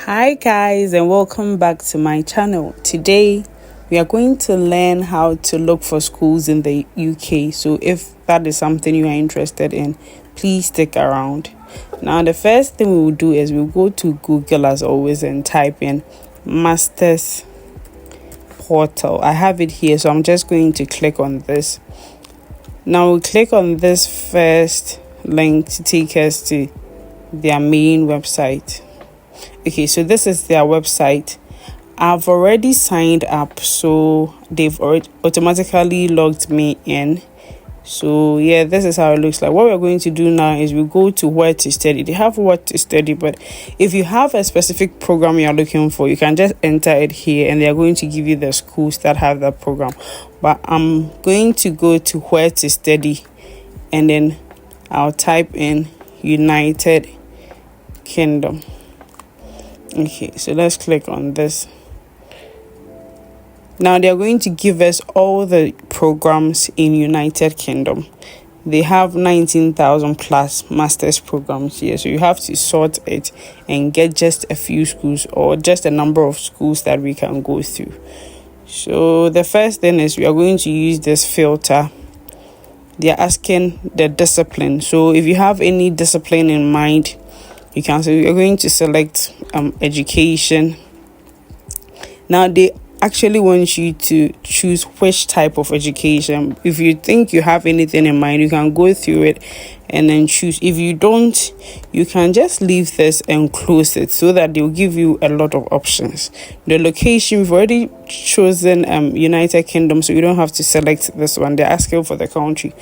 Hi guys, and welcome back to my channel. Today we are going to learn how to look for schools in the UK. So if that is something you are interested in, please stick around. Now the first thing we will do is we'll go to Google as always and type in Masters Portal. I have it here, so I'm just going to click on this. Now we'll click on this first link to take us to their main website. Okay, so this is their website. I've already signed up, so they've automatically logged me in. So yeah, this is how it looks like. What we're going to do now is we go to where to study. They have what to study, but if you have a specific program you're looking for, you can just enter it here and they're going to give you the schools that have that program. But I'm going to go to where to study and then I'll type in United Kingdom. Okay, so let's click on this. Now they're going to give us all the programs in United Kingdom. They have 19,000 plus master's programs here, so you have to sort it and get just a few schools or just a number of schools that we can go through. So the first thing is we are going to use this filter. They're asking the discipline. So if you have any discipline in mind, you can say you're going to select education. Now they actually want you to choose which type of education. If you think you have anything in mind, you can go through it and then choose. If you don't, you can just leave this and close it so that they'll give you a lot of options. The location, we've already chosen United Kingdom, so you don't have to select this one. They're asking for the country.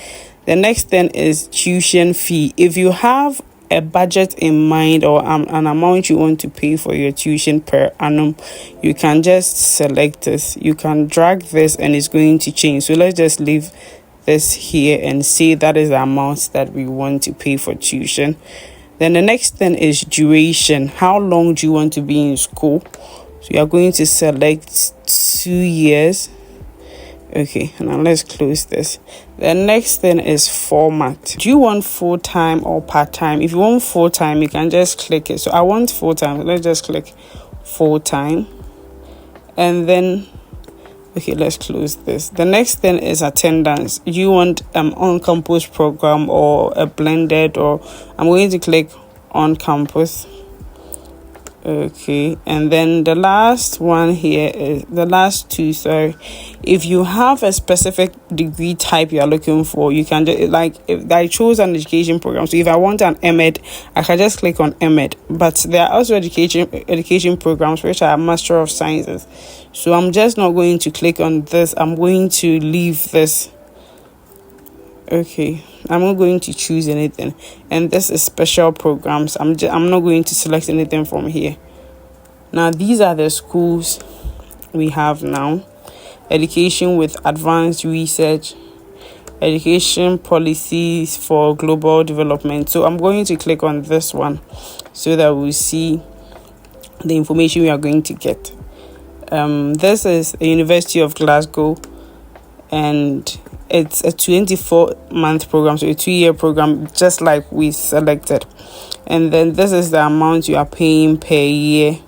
The next thing is tuition fee. If you have a budget in mind or an amount you want to pay for your tuition per annum, you can just select this. You can drag this and it's going to change. So let's just leave this here and say that is the amount that we want to pay for tuition. Then the next thing is duration. How long do you want to be in school? So you are going to select 2 years. Okay, now let's close this. The next thing is format. Do you want full-time or part-time? If you want full-time, you can just click it. So I want full-time. Let's just click full-time. And then, okay, let's close this. The next thing is attendance. Do you want on-campus program or a blended, or I'm going to click on-campus. Okay, and then the last one here is the last two. So if you have a specific degree type you're looking for, you can just, like, if I chose an education program, so if I want an MEd, I can just click on MEd. But there are also education programs which are Master of Sciences, so I'm just not going to click on this. I'm going to leave this. Okay, I'm not going to choose anything, and this is special programs. I'm not going to select anything from here. Now these are the schools we have now. Education with advanced research, education policies for global development. So I'm going to click on this one so that we'll see the information we are going to get. This is the University of Glasgow, and it's a 24-month program, so a 2-year program, just like we selected. And then this is the amount you are paying per year.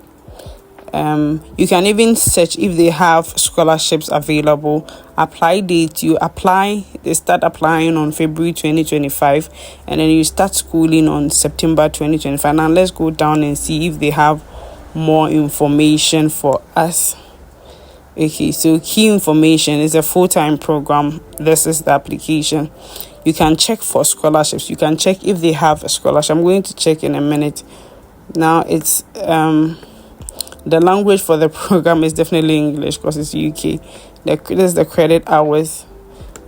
You can even search if they have scholarships available. Apply date, they start applying on February 2025, and then you start schooling on September 2025. Now let's go down and see if they have more information for us. Okay, so key information is a full-time program. This is the application. You can check for scholarships. You can check if they have a scholarship. I'm going to check in a minute. Now it's the language for the program is definitely English because it's UK. This is the credit hours.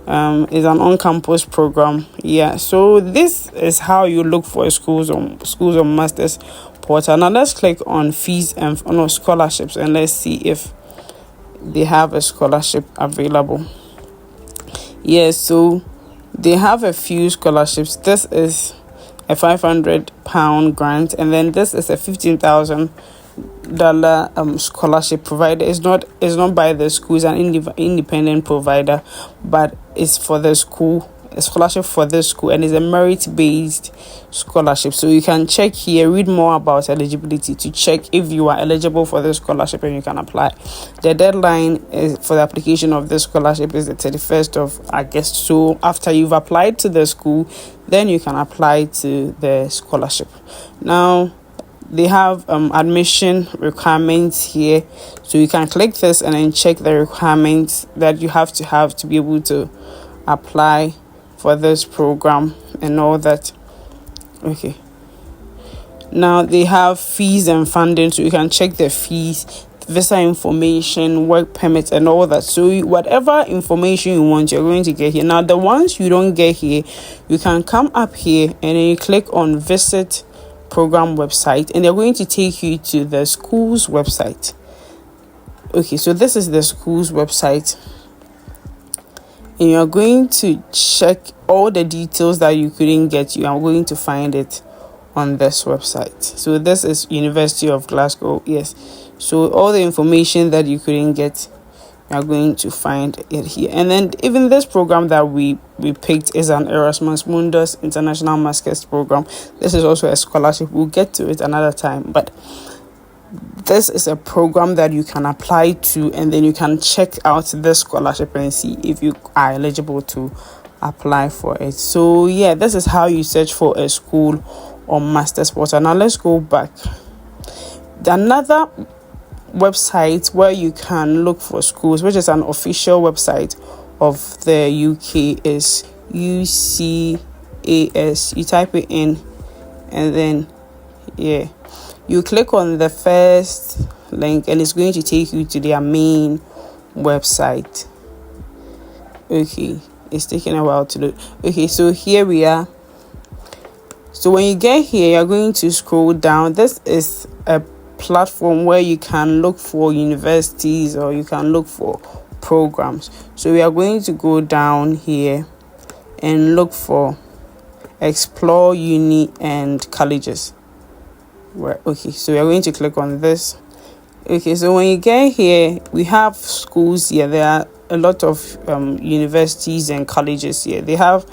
Is an on-campus program. Yeah, so this is how you look for schools on Masters Portal. Now let's click on fees and scholarships and let's see if they have a scholarship available. Yes, so they have a few scholarships. This is a £500 grant, and then this is a $15,000 scholarship provider. It's not by the school, it's an independent provider, but it's for the school. a scholarship for this school, and it's a merit-based scholarship. So you can check here, read more about eligibility to check if you are eligible for this scholarship and you can apply. The deadline is for the application of this scholarship is the 31st of August. So after you've applied to the school, then you can apply to the scholarship. Now they have admission requirements here, so you can click this and then check the requirements that you have to be able to apply for this program and all that. Okay, now they have fees and funding, so you can check the fees, visa information, work permits, and all that. So whatever information you want, you're going to get here. Now the ones you don't get here, you can come up here and then you click on visit program website, and they're going to take you to the school's website. Okay, so this is the school's website, and you're going to check all the details that you couldn't get. You are going to find it on this website. So this is University of Glasgow. Yes, so all the information that you couldn't get, you are going to find it here. And then even this program that we picked is an Erasmus Mundus International Masters program. This is also a scholarship. We'll get to it another time, but this is a program that you can apply to, and then you can check out this scholarship and see if you are eligible to apply for it. So yeah, this is how you search for a school on Masters Portal. Now let's go back. Another website where you can look for schools, which is an official website of the UK, is UCAS. You type it in, and then you click on the first link, and it's going to take you to their main website. Okay, it's taking a while to load. Okay, so here we are. So when you get here, you're going to scroll down. This is a platform where you can look for universities or you can look for programs. So we are going to go down here and look for explore uni and colleges. Right. Okay, so we are going to click on this. Okay, so when you get here, we have schools here. There are a lot of universities and colleges here. They have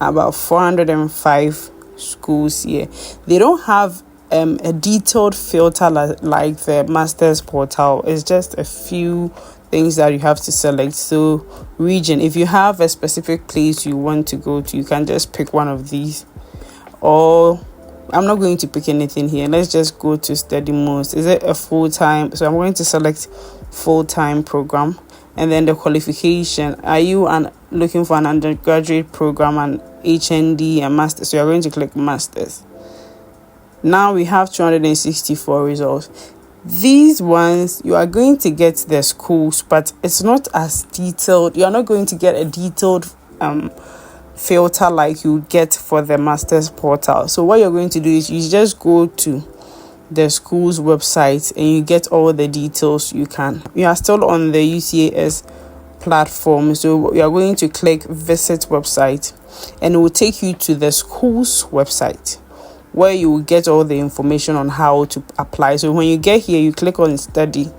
about 405 schools here. They don't have a detailed filter like the Masters Portal. It's just a few things that you have to select. So region, if you have a specific place you want to go to, you can just pick one of these. Or I'm not going to pick anything here. Let's just go to study most. Is it a full-time? So I'm going to select full-time program. And then the qualification, are you looking for an undergraduate program, an HND, and master? So you're going to click masters. Now we have 264 results. These ones, you are going to get the schools, but it's not as detailed. You're not going to get a detailed filter like you get for the Masters Portal. So what you're going to do is you just go to the school's website and you get all the details you can. You are still on the UCAS platform, so you are going to click visit website, and it will take you to the school's website where you will get all the information on how to apply. So when you get here, you click on study,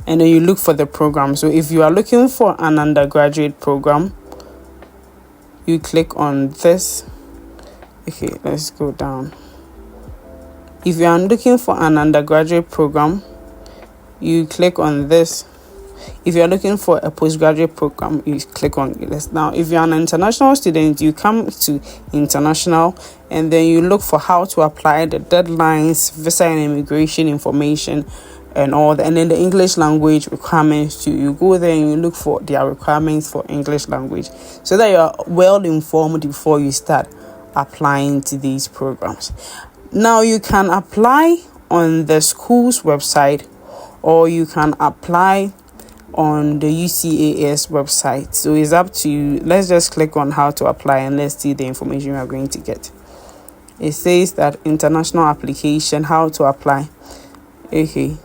and then you look for the program. So if you are looking for an undergraduate program, you click on this. Okay, let's go down. If you are looking for an undergraduate program, you click on this. If you're looking for a postgraduate program, you click on this. Now, if you're an international student, you come to international, and then you look for how to apply, the deadlines, visa and immigration information, and all that. And then the English language requirements too. You go there and you look for their requirements for English language, so that you're well informed before you start applying to these programs. Now, you can apply on the school's website, or you can apply on the UCAS website. So it's up to you. Let's just click on how to apply, and let's see the information we are going to get. It says that international application, how to apply. Okay,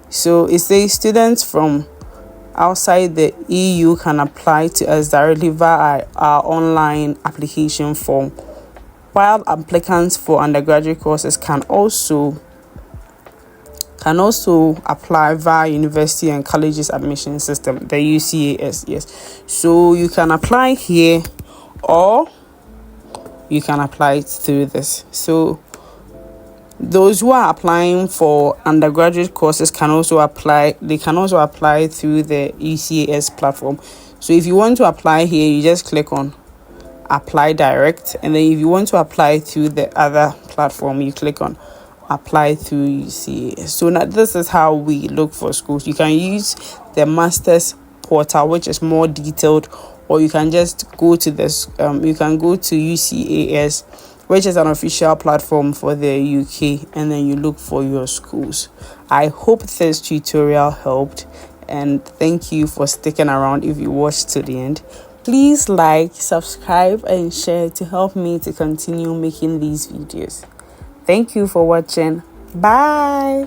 so it says students from outside the EU can apply to us directly via our online application form, while applicants for undergraduate courses can also can also apply via university and colleges admission system, the UCAS. Yes, so you can apply here, or you can apply it through this. So those who are applying for undergraduate courses can also apply. They can also apply through the UCAS platform. So if you want to apply here, you just click on apply direct, and then if you want to apply through the other platform, you click on apply through UCAS. So now this is how we look for schools. You can use the master's portal, which is more detailed, or you can just go to this you can go to UCAS, which is an official platform for the UK, and then you look for your schools. I hope this tutorial helped, and thank you for sticking around. If you watched to the end, please like, subscribe, and share to help me to continue making these videos. Thank you for watching. Bye.